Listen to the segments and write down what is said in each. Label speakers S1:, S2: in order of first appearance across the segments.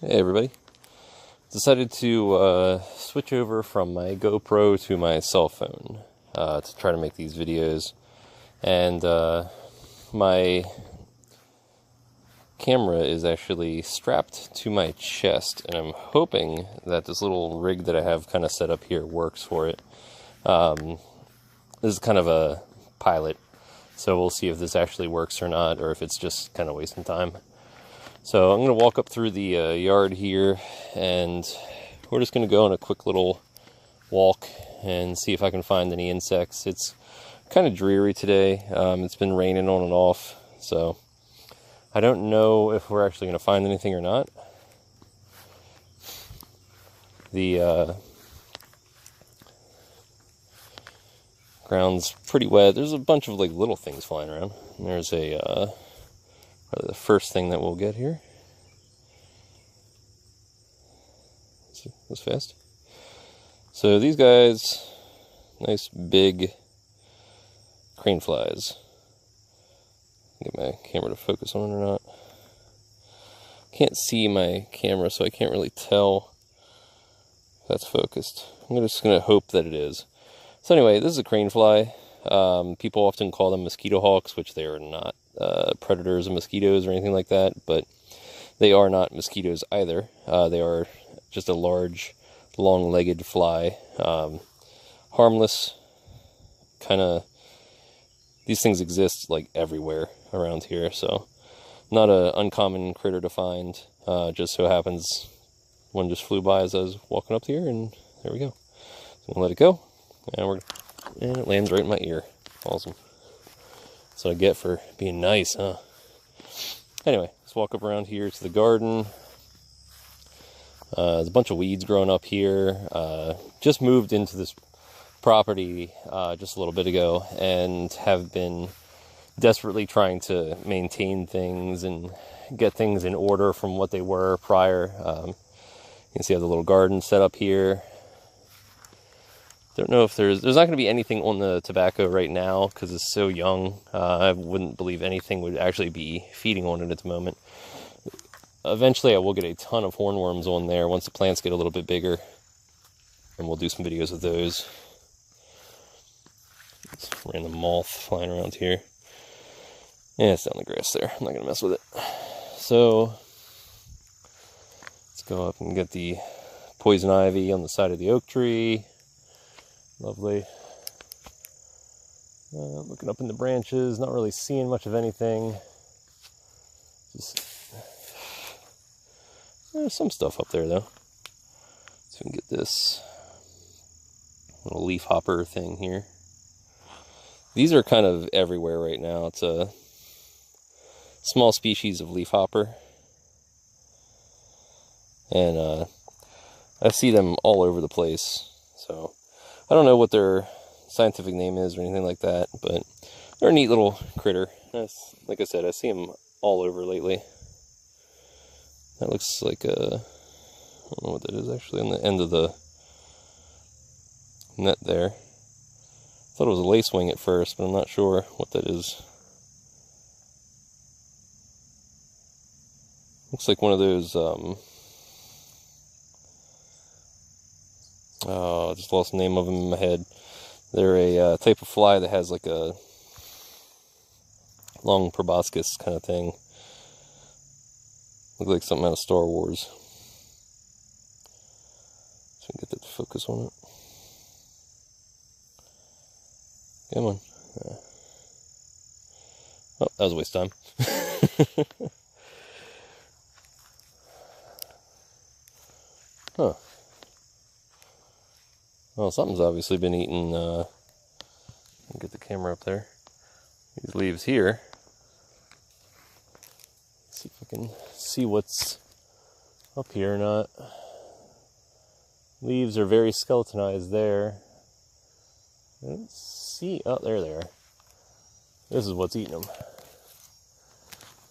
S1: Hey everybody. Decided to switch over from my GoPro to my cell phone to try to make these videos. And my camera is actually strapped to my chest, and I'm hoping that this little rig that I have kind of set up here works for it. This is kind of a pilot, so we'll see if this actually works or not, or if it's just kind of wasting time. So I'm going to walk up through the yard here, and we're just going to go on a quick little walk and see if I can find any insects. It's kind of dreary today. It's been raining on and off, so I don't know if we're actually going to find anything or not. The ground's pretty wet. There's a bunch of like little things flying around. And there's a probably the first thing that we'll get here. See, this fast. So these guys, nice big crane flies. Get my camera to focus on it or not. Can't see my camera, so I can't really tell if that's focused. I'm just gonna hope that it is. So anyway, this is a crane fly. People often call them mosquito hawks, which they are not predators of mosquitoes or anything like that, but they are not mosquitoes either. They are just a large, long-legged fly. Harmless, kind of, these things exist like everywhere around here, so not an uncommon critter to find. Just so happens one just flew by as I was walking up here, and there we go. So I'm gonna let it go, and it lands right in my ear. Awesome. That's what I get for being nice, huh? Anyway, let's walk up around here to the garden. There's a bunch of weeds growing up here. Just moved into this property just a little bit ago, and have been desperately trying to maintain things and get things in order from what they were prior. You can see I have the little garden set up here. Don't know if there's not going to be anything on the tobacco right now because it's so young. I wouldn't believe anything would actually be feeding on it at the moment. Eventually I will get a ton of hornworms on there once the plants get a little bit bigger, and we'll do some videos of those. It's a random moth flying around here. Yeah, it's down the grass there. I'm not going to mess with it. So let's go up and get the poison ivy on the side of the oak tree. Lovely. Looking up in the branches, not really seeing much of anything. There's some stuff up there though. So we can get this little leaf hopper thing here. These are kind of everywhere right now. It's a small species of leaf hopper, and I see them all over the place. So I don't know what their scientific name is or anything like that, but they're a neat little critter. Like I said, I see them all over lately. That looks like a, I don't know what that is actually on the end of the net there. I thought it was a lacewing at first, but I'm not sure what that is. Looks like one of those, I just lost the name of them in my head. They're a type of fly that has like a long proboscis kind of thing. Looks like something out of Star Wars. So we can get that to focus on it. Come on. Oh, that was a waste of time. Huh. Well, something's obviously been eating, get the camera up there. These leaves here. Let's see if I can see what's up here or not. Leaves are very skeletonized there. I don't see, oh, there they are. This is what's eating them.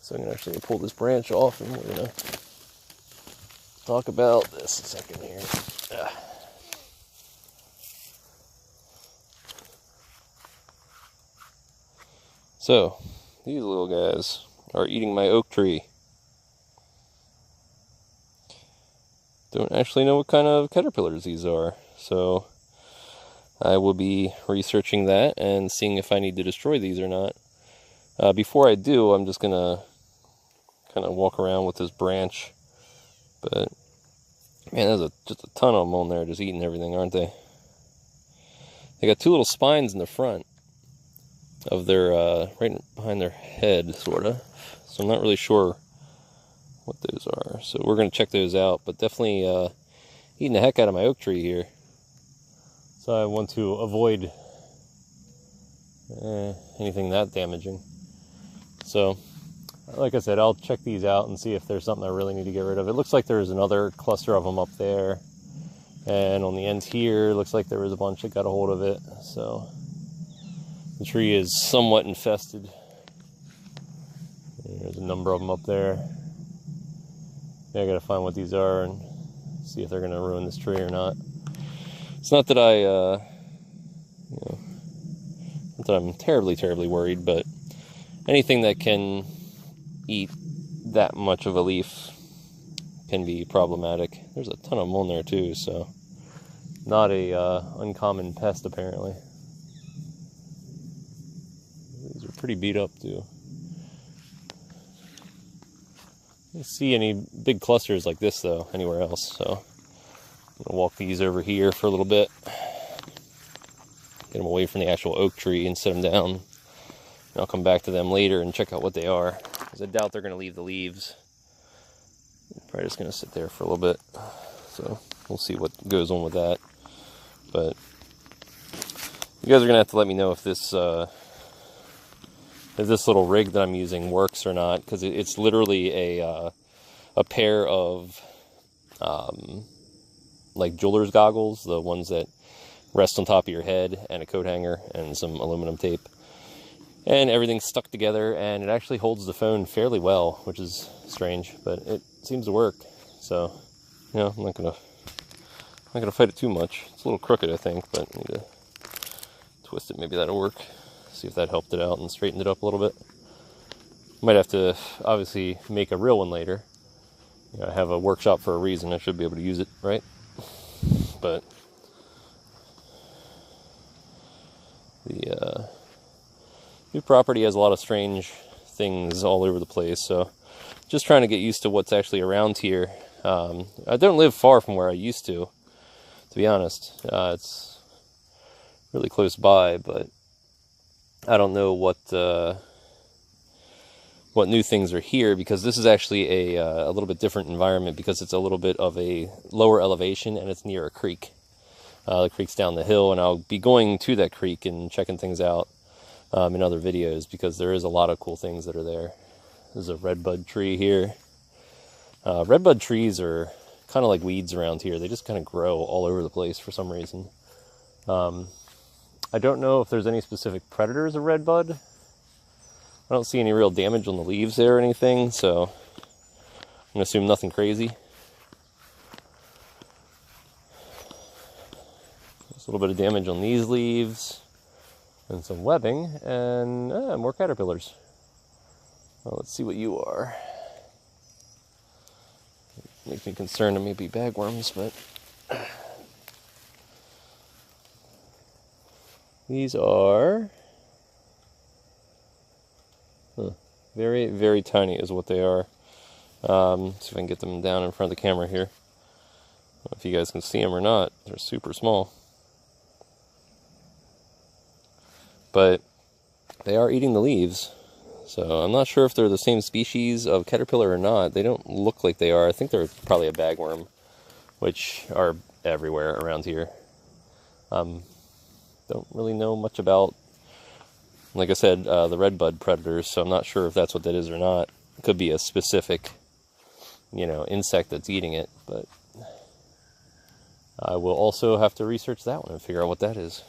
S1: So I'm going to actually pull this branch off, and we're going to talk about this a second here. So, these little guys are eating my oak tree. don't actually know what kind of caterpillars these are. So I will be researching that and seeing if I need to destroy these or not. Before I do, I'm just gonna kind of walk around with this branch. But man, there's just a ton of them on there just eating everything, aren't they? They got two little spines in the front of their, right behind their head, sort of. So I'm not really sure what those are. So we're going to check those out, but definitely eating the heck out of my oak tree here. So I want to avoid anything that damaging. So, like I said, I'll check these out and see if there's something I really need to get rid of. It looks like there's another cluster of them up there. And on the end here, looks like there was a bunch that got a hold of it. So the tree is somewhat infested. There's a number of them up there. Yeah, I gotta find what these are and see if they're gonna ruin this tree or not. It's not that not that I'm terribly worried, but anything that can eat that much of a leaf can be problematic. There's a ton of them on there too, so not a uncommon pest apparently. These are pretty beat up too. I don't see any big clusters like this though anywhere else, so I'm gonna walk these over here for a little bit, get them away from the actual oak tree and set them down. And I'll come back to them later and check out what they are, because I doubt they're gonna leave the leaves. Probably just gonna sit there for a little bit, so we'll see what goes on with that. But you guys are gonna have to let me know if this little rig that I'm using works or not, because it's literally a pair of like jeweler's goggles, the ones that rest on top of your head, and a coat hanger and some aluminum tape, and everything's stuck together, and it actually holds the phone fairly well, which is strange, but it seems to work. So, you know, I'm not gonna fight it too much. It's a little crooked, I think, but I need to twist it. Maybe that'll work. See if that helped it out and straightened it up a little bit. Might have to obviously make a real one later. You know, I have a workshop for a reason. I should be able to use it, right? But the new property has a lot of strange things all over the place, so just trying to get used to what's actually around here. I don't live far from where I used to be honest. It's really close by, but I don't know what new things are here, because this is actually a little bit different environment, because it's a little bit of a lower elevation and it's near a creek. The creek's down the hill, and I'll be going to that creek and checking things out in other videos, because there is a lot of cool things that are there. There's a redbud tree here. Redbud trees are kind of like weeds around here. They just kind of grow all over the place for some reason. I don't know if there's any specific predators of redbud. I don't see any real damage on the leaves there or anything, so I'm gonna assume nothing crazy. There's a little bit of damage on these leaves, and some webbing, and more caterpillars. Well, let's see what you are. Makes me concerned it may be bagworms, but these are very, very tiny is what they are. See if I can get them down in front of the camera here. I don't know if you guys can see them or not. They're super small. But they are eating the leaves. So I'm not sure if they're the same species of caterpillar or not. They don't look like they are. I think they're probably a bagworm, which are everywhere around here. Don't really know much about, like I said, the redbud predators, so I'm not sure if that's what that is or not. It could be a specific, insect that's eating it, but I will also have to research that one and figure out what that is.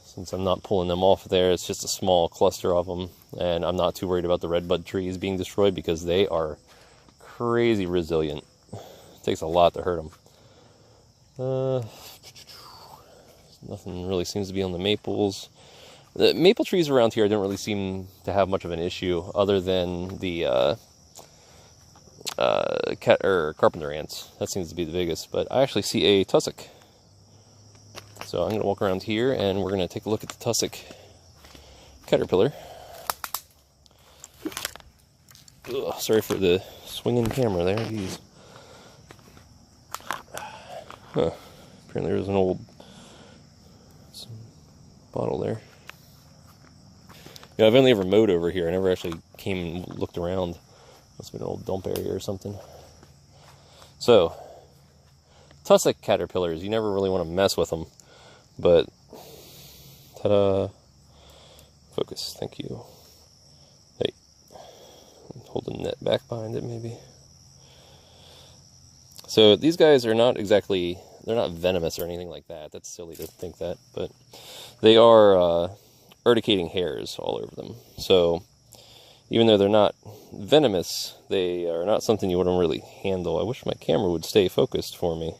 S1: Since I'm not pulling them off there, it's just a small cluster of them, and I'm not too worried about the redbud trees being destroyed, because they are crazy resilient. It takes a lot to hurt them. Nothing really seems to be on the maples. The maple trees around here don't really seem to have much of an issue, other than the carpenter ants. That seems to be the biggest, but I actually see a tussock. So I'm going to walk around here and we're going to take a look at the tussock caterpillar. Ugh, sorry for the swinging camera there. Jeez. Huh. Apparently there's an old bottle there. Yeah, I've only ever mowed over here. I never actually came and looked around. Must have been an old dump area or something. So, tussock caterpillars, you never really want to mess with them. But, ta-da! Focus, thank you. Hey, hold the net back behind it maybe. So these guys are not exactly, they're not venomous or anything like that. That's silly to think that, but they are urticating hairs all over them. So even though they're not venomous, they are not something you want to really handle. I wish my camera would stay focused for me.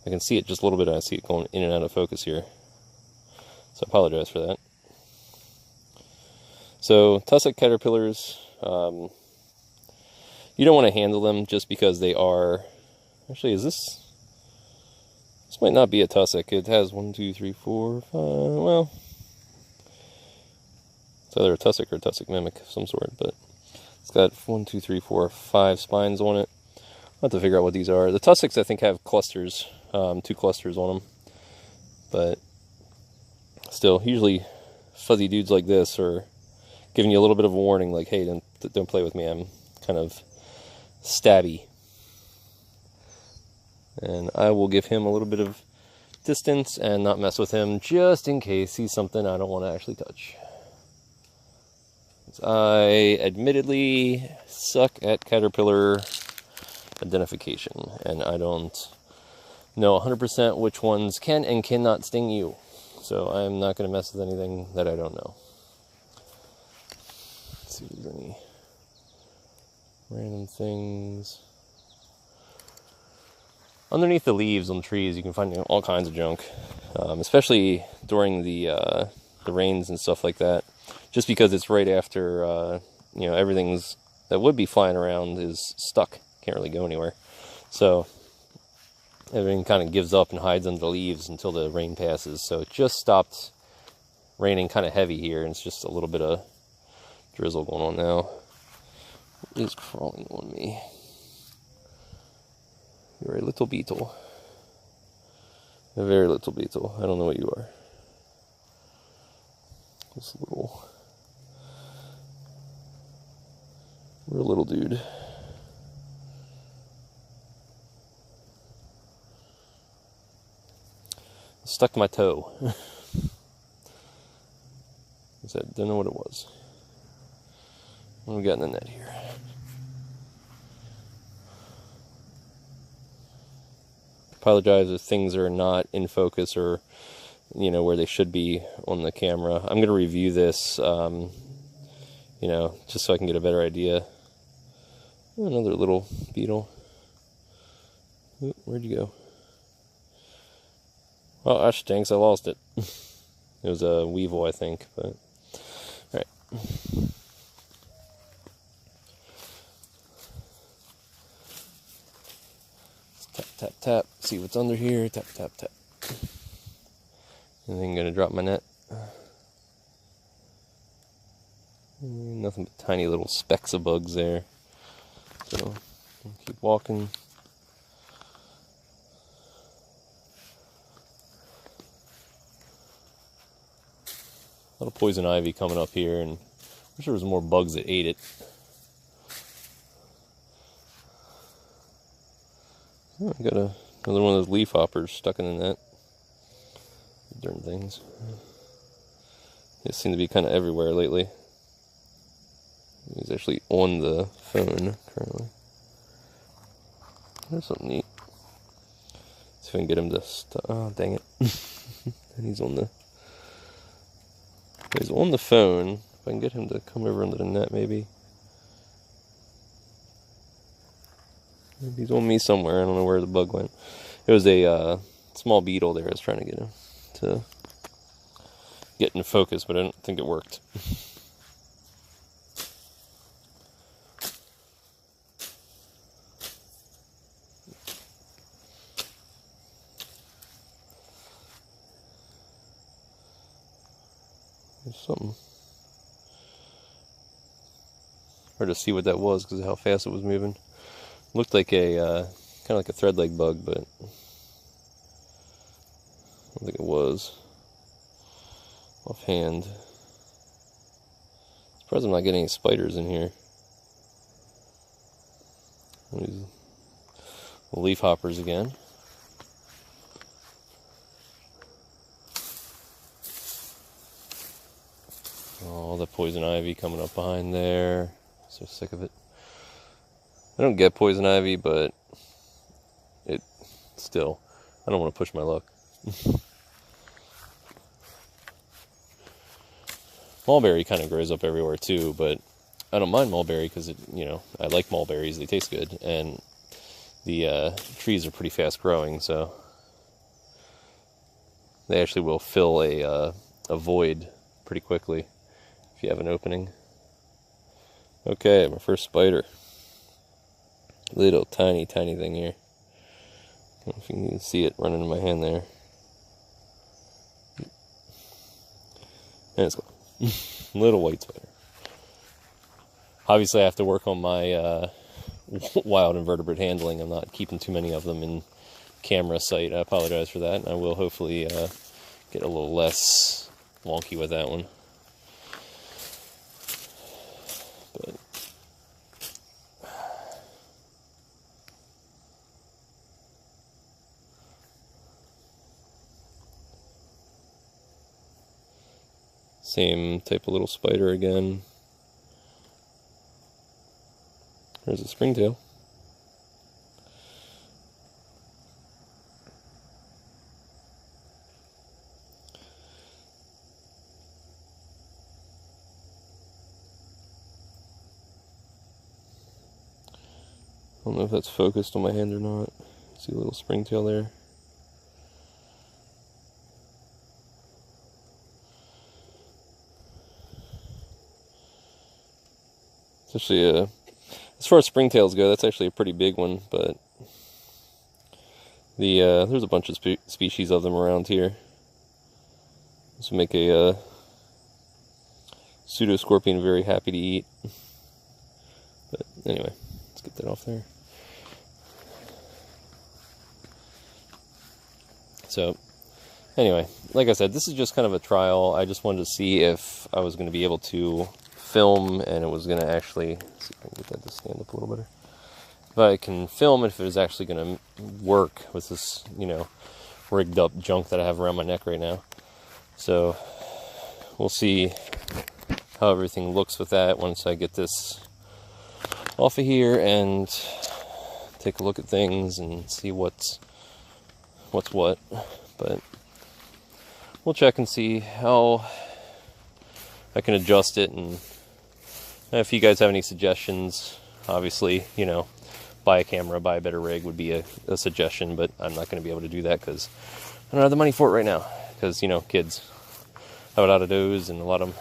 S1: I can see it just a little bit, and I see it going in and out of focus here. So I apologize for that. So tussock caterpillars, you don't want to handle them just because they are... Actually, is this... This might not be a tussock. It has 1, 2, 3, 4, 5... Well... It's either a tussock or a tussock mimic of some sort, but... It's got 1, 2, 3, 4, 5 spines on it. I'll have to figure out what these are. The tussocks, I think, have clusters. 2 clusters on them. But... Still, usually fuzzy dudes like this are giving you a little bit of a warning, like, hey, don't play with me. I'm kind of stabby. And I will give him a little bit of distance and not mess with him just in case he's something I don't want to actually touch. I admittedly suck at caterpillar identification, and I don't know 100% which ones can and cannot sting you. So I'm not going to mess with anything that I don't know. Let's see if there's any random things. Underneath the leaves on trees, you can find all kinds of junk, especially during the rains and stuff like that. Just because it's right after, everything's that would be flying around is stuck, can't really go anywhere. So everything kind of gives up and hides under the leaves until the rain passes. So it just stopped raining kind of heavy here, and it's just a little bit of drizzle going on now. It is crawling on me. You're a little beetle. A very little beetle. I don't know what you are. This little... We're a little dude. Stuck my toe. I said, don't know what it was. What we got in the net here? Apologize if things are not in focus or, where they should be on the camera. I'm going to review this, just so I can get a better idea. Another little beetle. Ooh, where'd you go? Oh, that stinks. I lost it. It was a weevil, I think, but... Alright. Tap, tap, tap. See what's under here. Tap, tap, tap. Anything gonna drop my net? Nothing but tiny little specks of bugs there. So, keep walking. A lot of poison ivy coming up here, and I wish there was more bugs that ate it. Oh, I got another one of those leaf hoppers stuck in the net. Darn things. They seem to be kind of everywhere lately. He's actually on the phone currently. That's something neat. See if I can get him to stop. Oh, dang it. And he's on the phone. If I can get him to come over under the net, maybe. Maybe he's on me somewhere. I don't know where the bug went. It was a small beetle there. I was trying to get him to get in focus, but I don't think it worked. something. Hard to see what that was because of how fast it was moving. Looked like a kind of like a thread leg bug, but I don't think it was. Offhand. Surprised I'm not getting any spiders in here. These leaf hoppers again. Oh, the poison ivy coming up behind there. So sick of it. I don't get poison ivy, but it still, I don't want to push my luck. Mulberry kind of grows up everywhere too, but I don't mind mulberry because I like mulberries. They taste good, and the trees are pretty fast growing, so they actually will fill a void pretty quickly if you have an opening. Okay, my first spider. Little tiny thing here. I don't know if you can see it running in my hand there. And it's gone. Little white spider. Obviously I have to work on my wild invertebrate handling. I'm not keeping too many of them in camera sight. I apologize for that. I will hopefully get a little less wonky with that one. But same type of little spider again. There's a springtail. I don't know if that's focused on my hand or not. See a little springtail there. It's actually as far as springtails go, that's actually a pretty big one, but there's a bunch of species of them around here. This would make a pseudoscorpion very happy to eat. But anyway, let's get that off there. So anyway, like I said, this is just kind of a trial. I just wanted to see if I was going to be able to film and it was going to actually, let's see if I can get that to stand up a little better. If I can film it, if it was actually going to work with this, rigged up junk that I have around my neck right now. So we'll see how everything looks with that once I get this off of here and take a look at things and see what's what. But we'll check and see how I can adjust it, and if you guys have any suggestions, obviously, buy a camera, buy a better rig would be a suggestion, but I'm not going to be able to do that because I don't have the money for it right now, because, kids have a lot of those and a lot of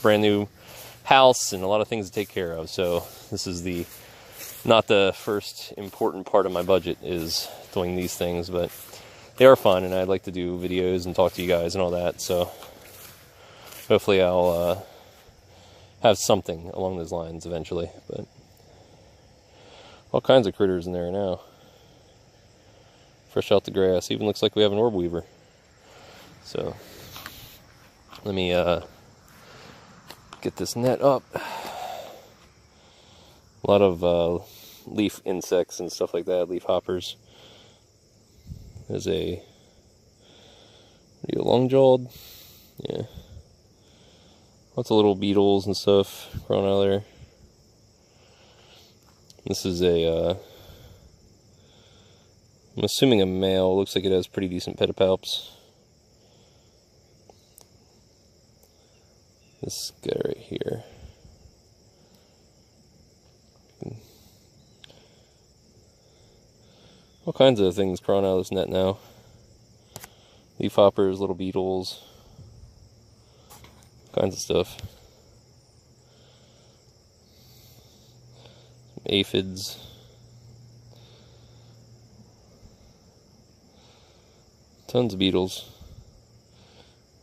S1: brand new house and a lot of things to take care of. So this is not the first important part of my budget is doing these things, but they are fun, and I'd like to do videos and talk to you guys and all that, so hopefully I'll have something along those lines eventually. But all kinds of critters in there now. Fresh out the grass. Even looks like we have an orb weaver. So let me get this net up. A lot of leaf insects and stuff like that, leaf hoppers. There's a long-jawed, yeah. Lots of little beetles and stuff growing out of there. This is I'm assuming a male. Looks like it has pretty decent pedipalps. This guy right here. All kinds of things crawling out of this net now. Leaf hoppers, little beetles, all kinds of stuff. Some aphids. Tons of beetles.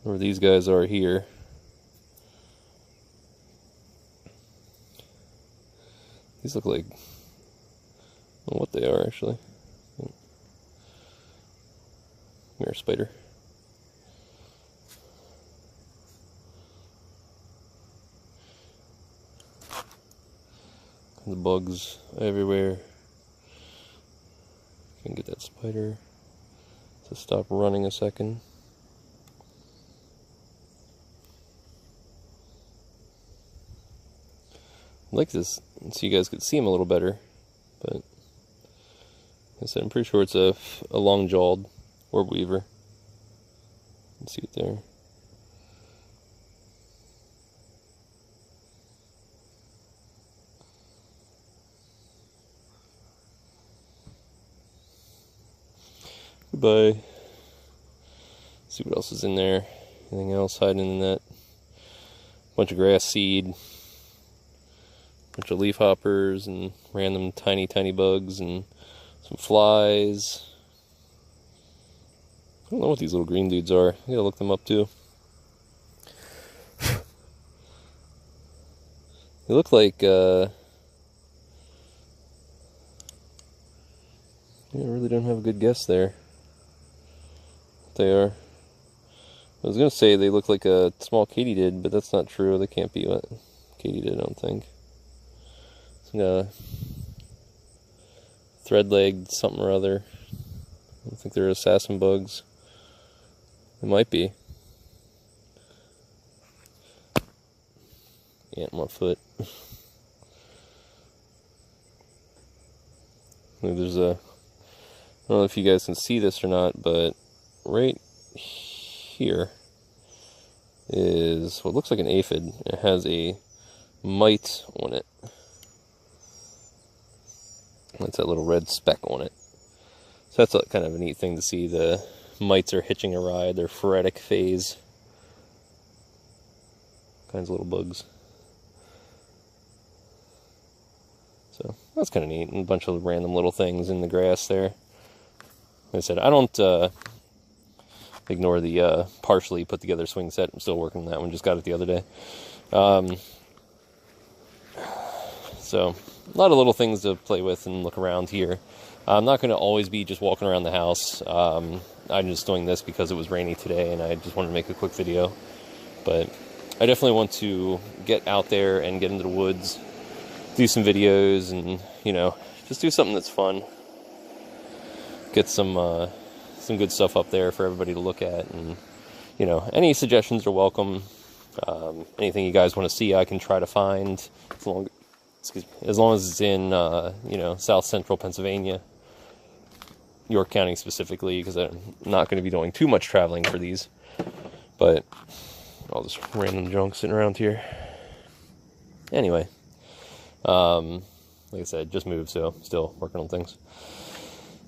S1: Where these guys are here. These look like, I don't know what they are actually. Mirror spider. The bugs everywhere. Can get that spider to stop running a second. I'd like this so you guys could see him a little better, but like I said, I'm pretty sure it's a long-jawed orb weaver. You can see it there. Goodbye. See what else is in there. Anything else hiding in that? Bunch of grass seed. Bunch of leaf hoppers and random tiny bugs and some flies. I don't know what these little green dudes are. I gotta look them up too. They look like I really don't have a good guess there. What they are. I was gonna say they look like a small katydid, but that's not true. They can't be what katydid, I don't think. Thread-legged something or other. I don't think they're assassin bugs. They might be. Ant on my foot. There's a, I don't know if you guys can see this or not, but right here is what looks like an aphid. It has a mite on it. That's that little red speck on it. So that's a, kind of a neat thing to see. The mites are hitching a ride, their phoretic phase. Kinds of little bugs. So that's kind of neat. And a bunch of random little things in the grass there. Like I said, I don't ignore the partially put together swing set. I'm still working on that one. Just got it the other day. So a lot of little things to play with and look around here. I'm not going to always be just walking around the house. I'm just doing this because it was rainy today and I just wanted to make a quick video. But I definitely want to get out there and get into the woods, do some videos, and, you know, just do something that's fun. Get some good stuff up there for everybody to look at. And, you know, any suggestions are welcome. Anything you guys want to see, I can try to find. As long as it's in, you know, South Central Pennsylvania, York County specifically, because I'm not going to be doing too much traveling for these. But all this random junk sitting around here. Anyway, like I said, just moved, so still working on things.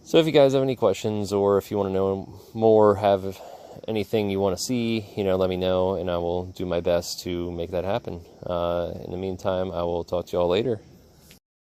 S1: So if you guys have any questions, or if you want to know more, have anything you want to see, you know, let me know, and I will do my best to make that happen. In the meantime, I will talk to y'all later.